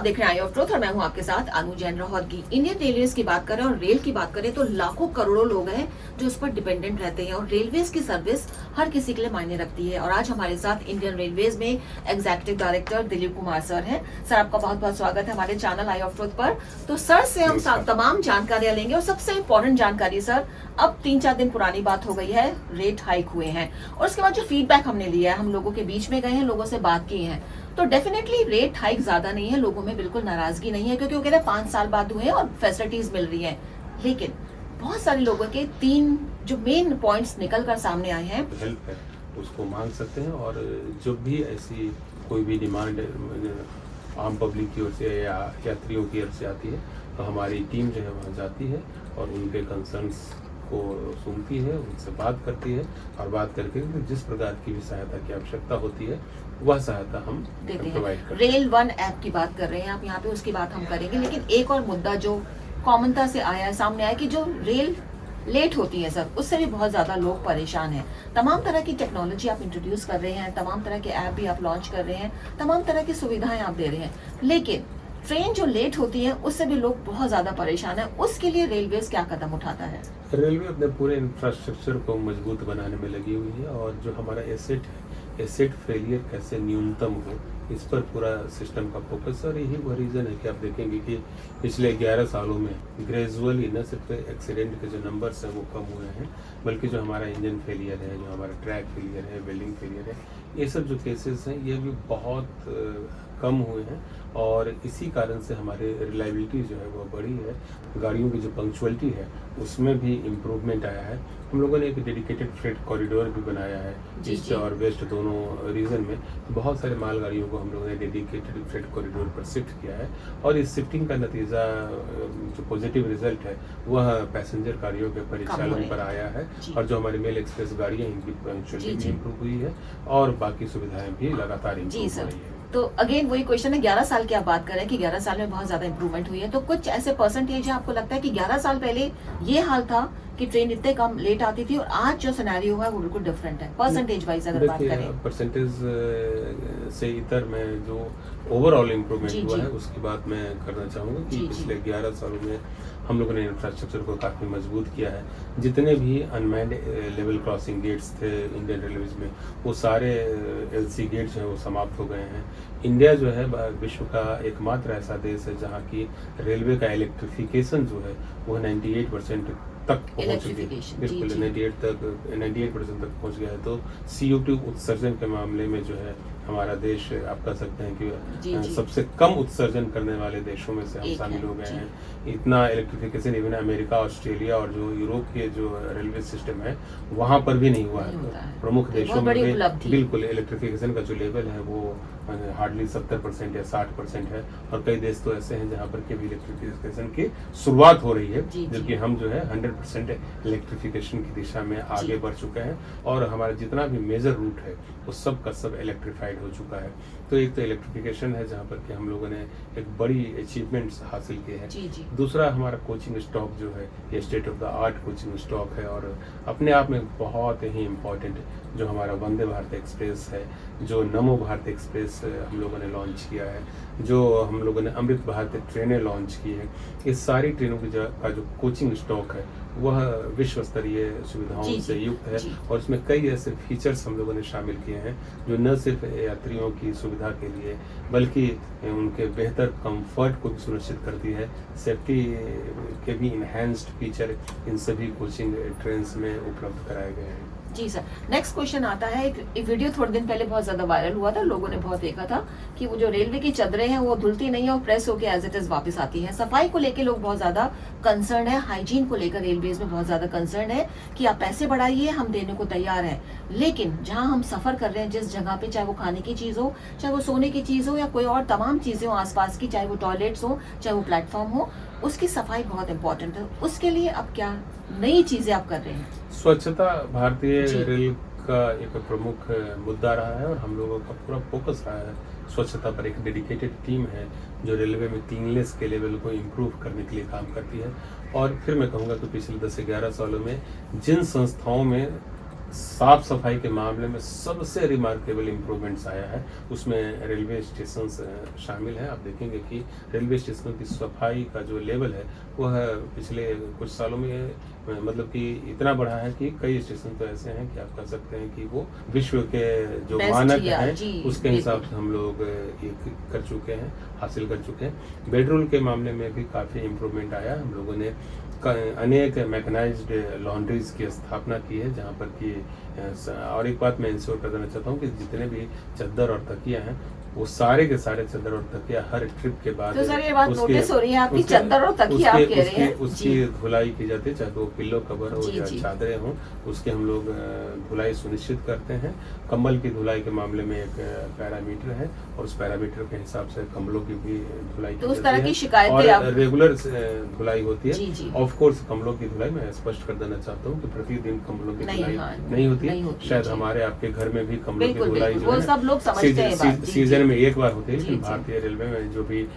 देख रहे हैं आई ऑफ ट्रूथ और मैं हूं आपके साथ अनु जैन लाहौर की। इंडियन रेलवेज की बात करें और रेल की बात करें तो लाखों करोड़ों लोग हैं जो उस पर डिपेंडेंट रहते हैं और रेलवेज की सर्विस हर किसी के लिए मायने रखती है। और आज हमारे साथ इंडियन रेलवेज में executive director Dilip Kumar sir हैं। सर, आपका बहुत बहुत स्वागत है हमारे चैनल आई ऑफ ट्रूथ पर। तो सर से हम तमाम जानकारियां लेंगे और सबसे इम्पोर्टेंट जानकारी सर, अब 3-4 दिन पुरानी बात हो गई है, रेट हाइक हुए हैं और उसके बाद जो फीडबैक हमने लिया है, हम लोगों के बीच में गए हैं, लोगों से बात की है, तो डेफिनेटली रेट हाइक ज्यादा नहीं है, लोगों में बिल्कुल नाराजगी नहीं है क्योंकि वो कहते हैं 5 साल बाद हुए हैं और फैसिलिटीज मिल रही हैं। लेकिन बहुत सारे लोगों के 3 जो मेन पॉइंट्स निकल कर सामने आए हैं, हेल्प है उसको मांग सकते हैं। और जब भी ऐसी कोई भी डिमांड आम पब्लिक की ओर से या यात्रियों की ओर से आती है तो हमारी टीम जो है वहाँ जाती है और उनके कंसर्न्स को सुनती है, उनसे बात करती है और बात करके जिस प्रकार की भी सहायता की आवश्यकता होती है वह सहायता हम प्रोवाइड करते हैं। रेल वन ऐप की बात कर रहे हैं आप यहाँ पे, उसकी बात हम करेंगे। लेकिन एक और मुद्दा जो कॉमनता से आया है, सामने आया कि जो रेल लेट होती है सर, उससे भी बहुत ज्यादा लोग परेशान हैं। तमाम तरह की टेक्नोलॉजी आप इंट्रोड्यूस कर रहे हैं, तमाम तरह के ऐप भी आप लॉन्च कर रहे हैं, तमाम तरह की सुविधाएं आप दे रहे हैं, लेकिन ट्रेन जो लेट होती है उससे भी लोग बहुत ज्यादा परेशान है। उसके लिए रेलवेज क्या कदम उठाता है? रेलवे अपने पूरे इंफ्रास्ट्रक्चर को मजबूत बनाने में लगी हुई है और जो हमारा एसेट फेलियर कैसे न्यूनतम हो, इस पर पूरा सिस्टम का फोकस है। और यही वो रीज़न है कि आप देखेंगे कि पिछले 11 सालों में ग्रेजुअली न सिर्फ एक्सीडेंट के जो नंबर्स हैं वो कम हुए हैं, बल्कि जो हमारा इंजन फेलियर है, जो हमारा ट्रैक फेलियर है, वेल्डिंग फेलियर है, ये सब जो केसेस हैं ये भी बहुत कम हुए हैं। और इसी कारण से हमारे रिलायबिलिटी जो है वो बढ़ी है, गाड़ियों की जो पंक्चुअलिटी है उसमें भी इम्प्रूवमेंट आया है। हम लोगों ने एक डेडिकेटेड फ्रेट कॉरिडोर भी बनाया है ईस्ट और वेस्ट दोनों रीजन में। बहुत सारे मालगाड़ियों को हम लोगों ने डेडिकेटेड फ्रेट कॉरिडोर पर शिफ्ट किया है और इस शिफ्टिंग का नतीजा जो पॉजिटिव रिजल्ट है वह पैसेंजर गाड़ियों के परिचालन पर आया है। और जो हमारी मेल एक्सप्रेस गाड़ियाँ हैं इनकी पंक्चुअलिटी भी इम्प्रूव हुई है और बाकी सुविधाएं भी लगातार इम्प्रूव हो रही है। तो अगेन वही क्वेश्चन है, 11 साल की आप बात कर रहे हैं कि 11 साल में बहुत ज्यादा इंप्रूवमेंट हुई है, तो कुछ ऐसे परसेंटेज है आपको लगता है कि 11 साल पहले ये हाल था कि ट्रेन इतने कम लेट आती थी और आज जो सिनेरियो है वो बिल्कुल डिफरेंट है परसेंटेज वाइज अगर बात करें? परसेंटेज से इतर में जो ओवरऑल इम्प्रूवमेंट हुआ है उसकी बात मैं करना चाहूँगा कि पिछले 11 सालों में हम लोगों ने इंफ्रास्ट्रक्चर को काफ़ी मजबूत किया है। जितने भी अनमैन्ड लेवल क्रॉसिंग गेट्स थे इंडियन रेलवेज में, वो सारे एलसी गेट्स हैं वो समाप्त हो गए हैं। इंडिया जो है विश्व का एकमात्र ऐसा देश है जहाँ की रेलवे का इलेक्ट्रिफिकेशन जो है वो 98% तक पहुंच गया, बिल्कुल 98% तक पहुंच गया है। तो CO2 उत्सर्जन के मामले में जो है हमारा देश, आप कह सकते हैं कि सबसे कम उत्सर्जन करने वाले देशों में से हम शामिल हो गए हैं। इतना इलेक्ट्रिफिकेशन इवन अमेरिका, ऑस्ट्रेलिया और जो यूरोप के जो रेलवे सिस्टम है वहाँ पर भी नहीं हुआ है। प्रमुख देशों में बिल्कुल इलेक्ट्रिफिकेशन का जो लेवल है वो हार्डली 70% या 60% है और कई देश तो ऐसे हैं जहाँ पर केवल इलेक्ट्रिफिकेशन की शुरुआत हो रही है, जबकि हम जो है 100% इलेक्ट्रिफिकेशन की दिशा में आगे बढ़ चुके हैं और हमारा जितना भी मेजर रूट है वो सब का सब इलेक्ट्रीफाइड हो चुका है। तो एक तो इलेक्ट्रिफिकेशन है जहाँ पर कि हम लोगों ने एक बड़ी अचीवमेंट्स हासिल की है। दूसरा हमारा कोचिंग स्टॉक जो है ये state of the art coaching stock है और अपने आप में बहुत ही इम्पोर्टेंट जो हमारा वंदे भारत एक्सप्रेस है, जो नमो भारत एक्सप्रेस हम लोगों ने लॉन्च किया है, जो हम लोगों ने अमृत भारत ट्रेनें लॉन्च की है, इस सारी ट्रेनों की का जो कोचिंग स्टॉक है वह विश्व स्तरीय सुविधाओं से युक्त है। और इसमें कई ऐसे फीचर्स हम लोगों ने शामिल किए हैं जो न सिर्फ यात्रियों की सुविधा के लिए बल्कि उनके बेहतर कंफर्ट को भी सुनिश्चित करती है। सेफ्टी के भी इन्हेंस्ड फीचर इन सभी कोचिंग ट्रेन्स में उपलब्ध कराए गए हैं। जी सर, नेक्स्ट क्वेश्चन आता है, एक वीडियो थोड़े दिन पहले बहुत ज्यादा वायरल हुआ था, लोगों ने बहुत देखा था कि वो जो रेलवे की चादरें हैं वो धुलती नहीं है और प्रेस होकर एज इट इज वापस आती है। सफाई को लेकर लोग बहुत ज्यादा कंसर्न है, हाइजीन को लेकर रेलवेज में बहुत ज्यादा कंसर्न है कि आप पैसे बढ़ाइए, हम देने को तैयार हैं, लेकिन जहाँ हम सफर कर रहे हैं जिस जगह पे, चाहे वो खाने की चीज हो, चाहे वो सोने की चीज हो या कोई और तमाम चीजें हो आसपास की, चाहे वो टॉयलेट्स हो, चाहे वो प्लेटफॉर्म हो, उसकी सफाई बहुत इंपॉर्टेंट है। उसके लिए अब क्या नई चीजें आप कर रहे हैं? स्वच्छता भारतीय रेल का एक प्रमुख मुद्दा रहा है और हम लोगों का पूरा फोकस रहा है स्वच्छता पर। एक डेडिकेटेड टीम है जो रेलवे में क्लीननेस के लेवल को इम्प्रूव करने के लिए काम करती है। और फिर मैं कहूँगा कि पिछले 10 से 11 सालों में जिन संस्थाओं में साफ सफाई के मामले में सबसे रिमार्केबल इम्प्रूवमेंट्स आया है, उसमें रेलवे स्टेशन शामिल है। आप देखेंगे कि रेलवे स्टेशनों की सफाई का जो लेवल है वह पिछले कुछ सालों में मतलब कि इतना बढ़ा है कि कई स्टेशन तो ऐसे हैं कि आप कह सकते हैं कि वो विश्व के जो मानक हैं उसके हिसाब से हम लोग ये कर चुके हैं, हासिल कर चुके हैं। बेडरूम के मामले में भी काफ़ी इम्प्रूवमेंट आया। हम लोगों ने अनेक मैकेनाइज्ड लॉन्ड्रीज की स्थापना की है, जहाँ पर कि और एक बात मैं इंश्योर कर देना चाहता हूँ कि जितने भी चद्दर और तकिया हैं वो सारे के सारे चद्दर और तकिया हर ट्रिप के बाद तो सर ये बात नोटिस हो रही है आपकी, चद्दर और तकिया आप कह रहे हैं, उसकी धुलाई की जाती है, चाहे वो पिल्लो कवर हो या चादरें हों, उसके हम लोग धुलाई सुनिश्चित करते हैं। कंबल की धुलाई के मामले में एक पैरामीटर है और उस पैरामीटर के हिसाब से कंबलों की भी धुलाई तो उस तरह की शिकायतें और रेगुलर धुलाई होती है। ऑफ कोर्स कंबलों की धुलाई मैं स्पष्ट कर देना चाहता हूँ कि प्रतिदिन कंबलों की धुलाई नहीं होती। शायद हमारे आपके घर में भी कंबलों की धुलाई जो है सीजन में एक बार होती है, लेकिन भारतीय रेलवे में जो भी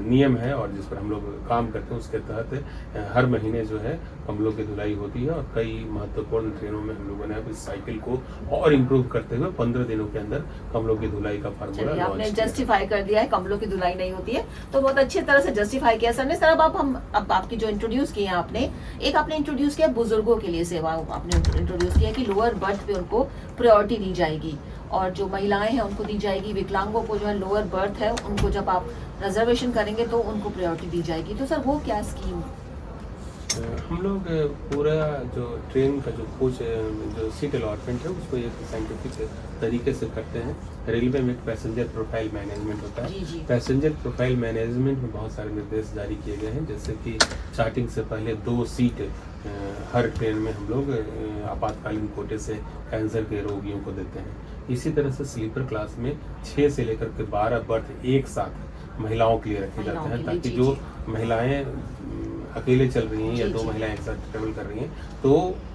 नियम है और जिस पर हम लोग काम करते हैं उसके तहत हर महीने जो है कंबलों की धुलाई होती है। और कई महत्वपूर्ण ट्रेनों में हम लोगों ने अब इस साइकिल को और इम्प्रूव करते हुए 15 दिनों के अंदर कंबलों की धुलाई का फार्मूला आपने जस्टिफाई कर दिया है, कंबलों की धुलाई नहीं होती है, तो बहुत अच्छी तरह से जस्टिफाई किया सर ने। सर अब आपकी जो इंट्रोड्यूस किया आपने इंट्रोड्यूस किया बुजुर्गों के लिए सेवा, आपने इंट्रोड्यूस किया कि लोअर बर्थ पे उनको प्रायोरिटी दी जाएगी और जो महिलाएं हैं उनको दी जाएगी, विकलांगों को जो है लोअर बर्थ है उनको जब आप रिजर्वेशन करेंगे तो उनको प्रायोरिटी दी जाएगी। तो सर वो क्या स्कीम? हम लोग पूरा जो ट्रेन का जो कोच जो सीट अलॉटमेंट है उसको एक साइंटिफिक तरीके से करते हैं। रेलवे में एक पैसेंजर प्रोफाइल मैनेजमेंट होता है। पैसेंजर प्रोफाइल मैनेजमेंट में बहुत सारे निर्देश जारी किए गए हैं, जैसे कि चार्टिंग से पहले 2 सीट हर ट्रेन में हम लोग आपातकालीन कोटे से कैंसर के रोगियों को देते हैं। इसी तरह से स्लीपर क्लास में 6 से लेकर के 12 बर्थ एक साथ महिलाओं के लिए रखे जाते हैं, ताकि जो महिलाएं अकेले चल रही हैं या 2 महिलाएं एक साथ ट्रेवल कर रही हैं तो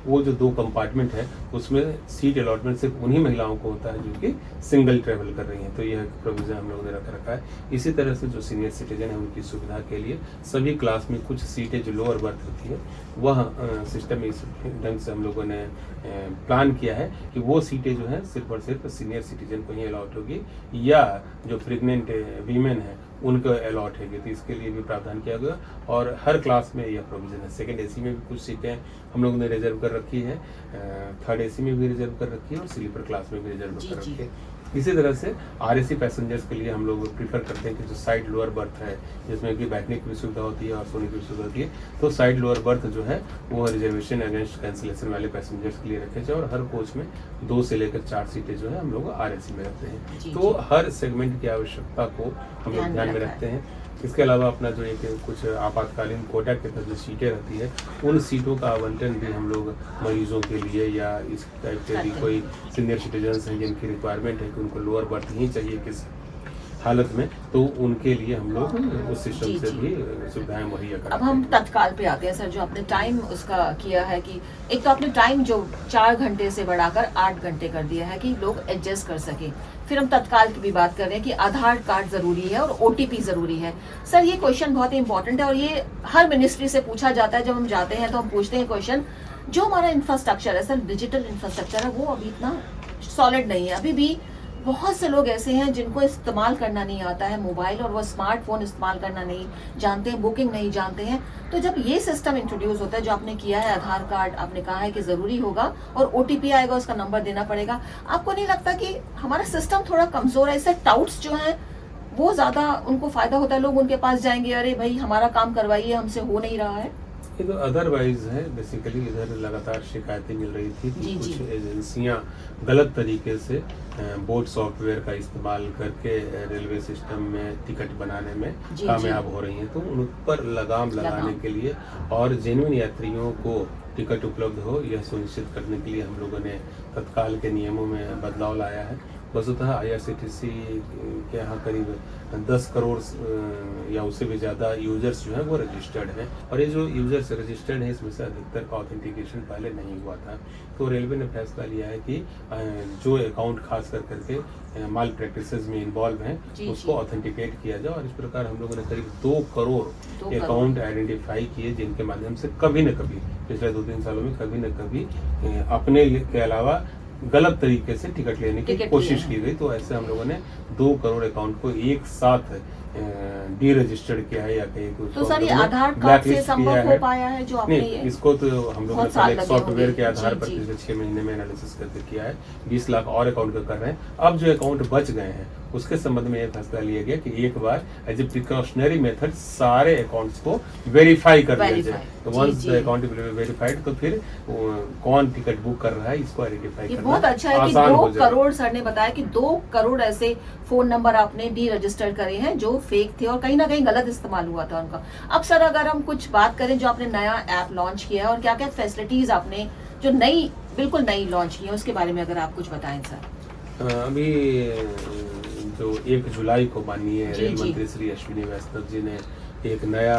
वो जो 2 कंपार्टमेंट है उसमें सीट अलॉटमेंट सिर्फ उन्हीं महिलाओं को होता है जो कि सिंगल ट्रेवल कर रही हैं। तो यह प्रोविजन हम लोगों ने रखा है। इसी तरह से जो सीनियर सिटीजन है उनकी सुविधा के लिए सभी क्लास में कुछ सीटें जो लोअर बर्थ होती है वह सिस्टम इस ढंग से हम लोगों ने प्लान किया है कि वो सीटें जो है सिर्फ और सिर्फ सीनियर सिटीजन को ही अलॉट होगी या जो प्रेग्नेंट वीमेन है उनको अलॉट है। तो इसके लिए भी प्रावधान किया गया और हर क्लास में यह प्रोविजन है। सेकंड एसी में भी कुछ सीटें हम लोगों ने रिजर्व कर रखी है, थर्ड एसी में भी रिजर्व कर रखी है और स्लीपर क्लास में भी रिजर्व कर रखी है। इसी तरह से आरएसी पैसेंजर्स के लिए हम लोग प्रीफर करते हैं कि जो साइड लोअर बर्थ है जिसमें कि बैठने की भी सुविधा होती है और सोने की भी सुविधा होती है, तो साइड लोअर बर्थ जो है वो रिजर्वेशन अगेंस्ट कैंसिलेशन वाले पैसेंजर्स के लिए रखे जाए और हर कोच में 2 से लेकर 4 सीटें जो है हम लोग आरएसी में रखते हैं। तो हर सेगमेंट की आवश्यकता को हम लोग ध्यान में रखते हैं। इसके अलावा अपना जो एक कुछ आपातकालीन कोटा के तहत जो सीटें रहती है उन सीटों का आवंटन भी हम लोग मरीजों के लिए या इस टाइप के भी कोई सीनियर सिटीजन्स हैं जिनकी रिक्वायरमेंट है कि उनको लोअर बर्थ ही चाहिए किस हालत में, तो उनके लिए हम लोग उस सिस्टम से भी सुविधाएं मुहैया कराते हैं। अब हम तत्काल पे आते हैं सर, जो आपने टाइम उसका किया है कि एक तो आपने टाइम जो 4 घंटे से बढ़ाकर 8 घंटे कर दिया है कि लोग एडजस्ट कर सके। फिर हम तत्काल की भी बात कर रहे हैं कि आधार कार्ड जरूरी है और ओटीपी जरूरी है। सर ये क्वेश्चन बहुत ही इंपॉर्टेंट है और ये हर मिनिस्ट्री से पूछा जाता है। जब हम जाते हैं तो हम पूछते हैं क्वेश्चन, जो हमारा इंफ्रास्ट्रक्चर है सर, डिजिटल इंफ्रास्ट्रक्चर है, वो अभी इतना सॉलिड नहीं है। अभी भी बहुत से लोग ऐसे हैं जिनको इस्तेमाल करना नहीं आता है मोबाइल, और वो स्मार्टफोन इस्तेमाल करना नहीं जानते हैं, बुकिंग नहीं जानते हैं। तो जब ये सिस्टम इंट्रोड्यूस होता है जो आपने किया है, आधार कार्ड आपने कहा है कि जरूरी होगा और ओटीपी आएगा, उसका नंबर देना पड़ेगा, आपको नहीं लगता कि हमारा सिस्टम थोड़ा कमजोर है? इससे टाउट्स जो हैं वो ज्यादा उनको फायदा होता है, लोग उनके पास जाएंगे, अरे भाई हमारा काम करवाइए, हमसे हो नहीं रहा है। ये तो अदरवाइज है। बेसिकली इधर लगातार शिकायतें मिल रही थी कि कुछ एजेंसियां गलत तरीके से बोर्ड सॉफ्टवेयर का इस्तेमाल करके रेलवे सिस्टम में टिकट बनाने में कामयाब हो रही हैं। तो उन पर लगाम लगाने के लिए और जेन्युइन यात्रियों को टिकट उपलब्ध हो यह सुनिश्चित करने के लिए हम लोगों ने तत्काल के नियमों में बदलाव लाया है। वस्तुतः IRCTC के यहाँ करीब 10 करोड़ या उससे भी ज़्यादा यूजर्स जो हैं वो रजिस्टर्ड हैं, और ये जो यूजर्स रजिस्टर्ड हैं इसमें से अधिकतर का ऑथेंटिकेशन पहले नहीं हुआ था। तो रेलवे ने फैसला लिया है कि जो अकाउंट खास करके माल प्रैक्टिसेस में इन्वॉल्व हैं उसको ऑथेंटिकेट किया जाए, और इस प्रकार हम लोगों ने करीब 2 करोड़ अकाउंट आइडेंटिफाई किए जिनके माध्यम से कभी न कभी पिछले 2-3 सालों में कभी न कभी अपने के अलावा गलत तरीके से टिकट लेने की कोशिश की गई। तो ऐसे हम लोगों ने 2 करोड़ अकाउंट को एक साथ डी रजिस्टर्ड किया है या कहीं तो सर ये आधार कार्ड से संभव हो पाया है जो आपने नहीं, इसको तो हम लोगों ने पहले एक सॉफ्टवेयर के आधार पर पिछले 6 महीने में एनालिसिस करके किया है। 20 लाख और अकाउंट कर रहे हैं। अब जो अकाउंट बच गए हैं उसके संबंध में यह फैसला लिया गया कि एक बार एज ए प्रिकॉशनरी मेथड सारे अकाउंट्स को वेरीफाई कर लिया जाए। तो वंस द अकाउंट वेरीफाइड तो फिर कौन टिकट बुक कर रहा है इसको आइडेंटिफाई करना बहुत अच्छा है कि 2 करोड़ सर ने बताया कि 2 करोड़ ऐसे फोन नंबर आपने डी रजिस्टर करे हैं जो फेक थे और कहीं ना कहीं गलत इस्तेमाल हुआ था उनका। अब सर अगर हम कुछ बात करें जो आपने नया ऐप लॉन्च किया है और क्या क्या फैसिलिटीज आपने जो नई बिल्कुल नई लॉन्च की है उसके बारे में अगर आप कुछ बताएं सर। अभी जो 1 जुलाई को माननीय रेल मंत्री श्री अश्विनी वैष्णव जी ने एक नया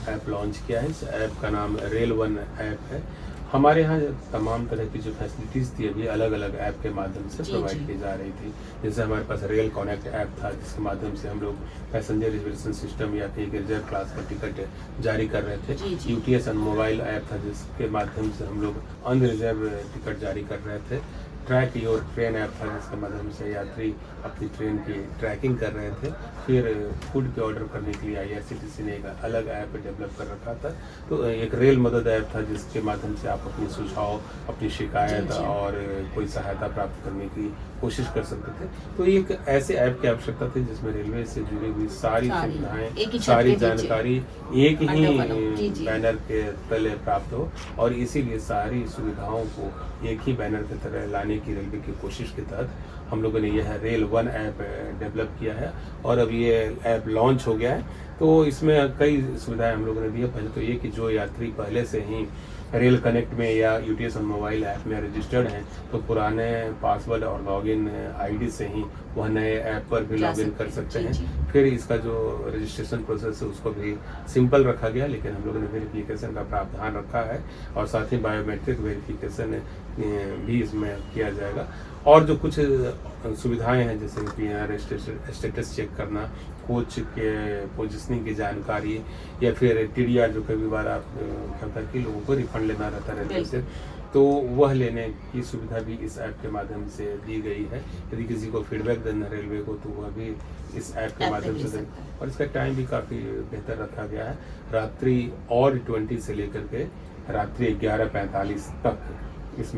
ऐप लॉन्च किया है। इस ऐप का नाम रेल वन ऐप है। हमारे यहाँ तमाम तरह की जो फैसिलिटीज़ थी अभी अलग अलग ऐप के माध्यम से प्रोवाइड की जा रही थी। जैसे हमारे पास रेल कनेक्ट ऐप था जिसके माध्यम से हम लोग पैसेंजर रिजर्वेशन सिस्टम या फिर रिजर्व क्लास का टिकट जारी कर रहे थे। यूटीएस मोबाइल ऐप था जिसके माध्यम से हम लोग अनरिजर्व टिकट जारी कर रहे थे। ट्रैक योर ट्रेन ऐप था जिसके माध्यम से यात्री अपनी ट्रेन की ट्रैकिंग कर रहे थे। फिर फूड के ऑर्डर करने के लिए IRCTC ने एक अलग ऐप डेवलप कर रखा था। तो एक रेल मदद ऐप था जिसके माध्यम से आप अपनी सुझाव, अपनी शिकायत और कोई सहायता प्राप्त करने की कोशिश कर सकते थे। तो एक ऐसे ऐप की आवश्यकता थी जिसमें रेलवे से जुड़ी हुई सारी सुविधाएं, सारी जानकारी एक ही बैनर के तले प्राप्त हो और इसीलिए सारी सुविधाओं को एक ही बैनर के तरह लाने की रेलवे की कोशिश के तहत हम लोगों ने यह रेल वन ऐप डेवलप किया है और अब ये ऐप लॉन्च हो गया है। तो इसमें कई सुविधाएं हम लोगों ने दी है। पहले तो ये कि जो यात्री पहले से ही रेल कनेक्ट में या यूटीएस मोबाइल ऐप में रजिस्टर्ड हैं तो पुराने पासवर्ड और लॉगिन आईडी से ही वह नए ऐप पर भी लॉगिन कर सकते हैं। फिर इसका जो रजिस्ट्रेशन प्रोसेस है उसको भी सिंपल रखा गया, लेकिन हम लोगों ने वेरिफिकेशन का प्रावधान रखा है और साथ ही बायोमेट्रिक वेरिफिकेशन भी इसमें किया जाएगा। और जो कुछ सुविधाएं हैं जैसे कि स्टेटस चेक करना, कोच के पोजिशनिंग की जानकारी या फिर TDR जो कई बार आप कहता है कि लोगों को रिफंड लेना रहता है रेलवे से, तो वह लेने की सुविधा भी इस ऐप के माध्यम से दी गई है। यदि किसी को फीडबैक देना रेलवे को तो वह भी इस ऐप के माध्यम से दें और इसका टाइम भी काफ़ी बेहतर रखा गया है। रात्रि और 20 से लेकर के रात्रि 11:45 तक इस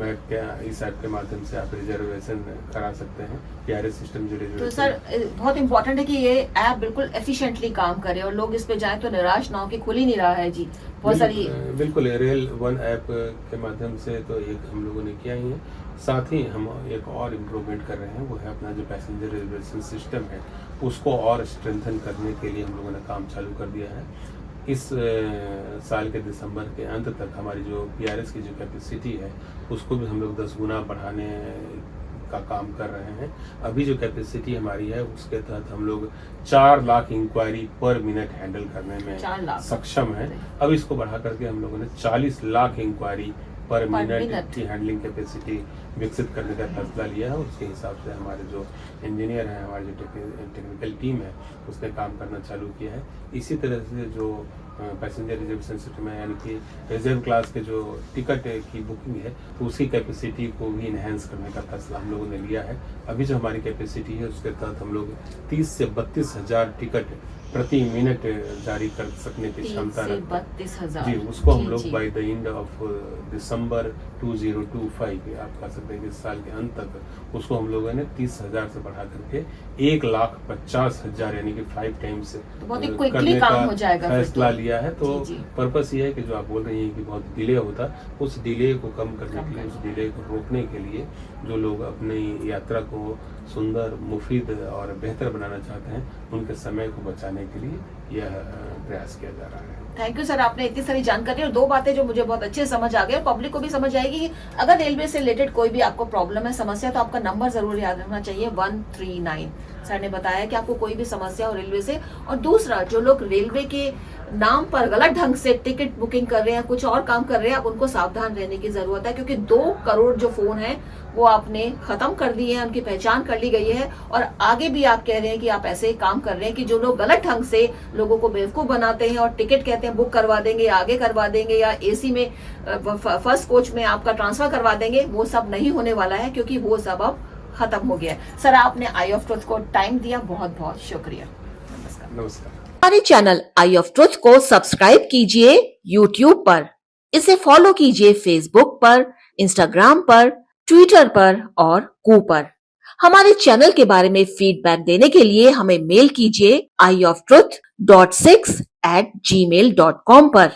ऐप के माध्यम से आप रिजर्वेशन करा सकते हैं। PRS सिस्टम जो तो सर बहुत इम्पोर्टेंट है कि ये ऐप बिल्कुल एफिशिएंटली काम करे और लोग इस पे जाएं तो निराश ना हो कि खुल ही नहीं रहा है जी। बहुत सारी बिल्कुल रेल वन ऐप के माध्यम से तो एक हम लोगों ने किया ही है। साथ ही हम एक और इम्प्रूवमेंट कर रहे हैं, वो है अपना जो पैसेंजर रिजर्वेशन सिस्टम है उसको और स्ट्रेंथन करने के लिए हम लोगों ने काम चालू कर दिया है। इस साल के दिसंबर के अंत तक हमारी जो PRS की जो कैपेसिटी है उसको भी हम लोग 10 गुना बढ़ाने का काम कर रहे हैं। अभी जो कैपेसिटी हमारी है उसके तहत हम लोग 4 lakh enquiry per minute handle करने में सक्षम है। अब इसको बढ़ा करके हम लोगों ने 40 लाख इंक्वायरी पर मिनट की हैंडलिंग कैपेसिटी विकसित करने का फैसला लिया है। उसके हिसाब से हमारे जो इंजीनियर हैं, हमारी जो टेक्निकल टीम है उसने काम करना चालू किया है। इसी तरह से जो पैसेंजर रिजर्वेशन सिस्टम है यानी कि रिजर्व क्लास के जो टिकट की बुकिंग है तो उसकी कैपेसिटी को भी इन्हेंस करने का फैसला हम लोगों ने लिया है। अभी जो हमारी कैपेसिटी है उसके तहत हम लोग 30 से 32 हज़ार टिकट प्रति मिनट जारी कर सकने की क्षमता रखते हैं जी। उसको हम लोग by the end of December 2025 आप कह सकते हैं कि इस साल के अंत तक उसको हम लोगों ने 30,000 से बढ़ा करके 1,50,000 यानी कि 5 टाइम्स करने का फैसला लिया है। तो पर्पस ये है कि जो आप बोल रही हैं कि बहुत डिले होता, उस डिले को कम करने के लिए, उस डिले को रोकने के लिए जो लोग अपनी यात्रा को सुंदर, मुफीद और बेहतर बनाना चाहते हैं उनके समय को बचाने के लिए यह प्रयास किया जा रहा है। थैंक यू सर, आपने इतनी सारी जानकारी और 2 बातें जो मुझे बहुत अच्छे समझ आ गए और पब्लिक को भी समझ आएगी कि अगर रेलवे से रिलेटेड कोई भी आपको प्रॉब्लम है, समस्या, तो आपका नंबर जरूर याद रखना चाहिए 139। सर ने बताया कि आपको कोई भी समस्या हो रेलवे से। और दूसरा, जो लोग रेलवे के नाम पर गलत ढंग से टिकट बुकिंग कर रहे हैं, कुछ और काम कर रहे हैं, अब उनको सावधान रहने की जरूरत है क्योंकि 2 करोड़ जो फोन है वो आपने खत्म कर दिए हैं, उनकी पहचान कर ली गई है और आगे भी आप कह रहे हैं कि आप ऐसे काम कर रहे हैं कि जो लोग गलत ढंग से लोगों को बेवकूफ बनाते हैं और टिकट कहते हैं बुक करवा देंगे, आगे करवा देंगे या एसी में फर्स्ट कोच में आपका ट्रांसफर करवा देंगे, वो सब नहीं होने वाला है क्योंकि वो सब अब खत्म हो गया है। सर, आपने आई ऑफ ट्रुथ को टाइम दिया, बहुत बहुत शुक्रिया। नमस्कार। नमस्कार। हमारे चैनल आई ऑफ ट्रुथ को सब्सक्राइब कीजिए यूट्यूब पर, इसे फॉलो कीजिए फेसबुक पर, इंस्टाग्राम पर, ट्विटर पर और कू पर। हमारे चैनल के बारे में फीडबैक देने के लिए हमें मेल कीजिए ioftruth.6@gmail.com पर।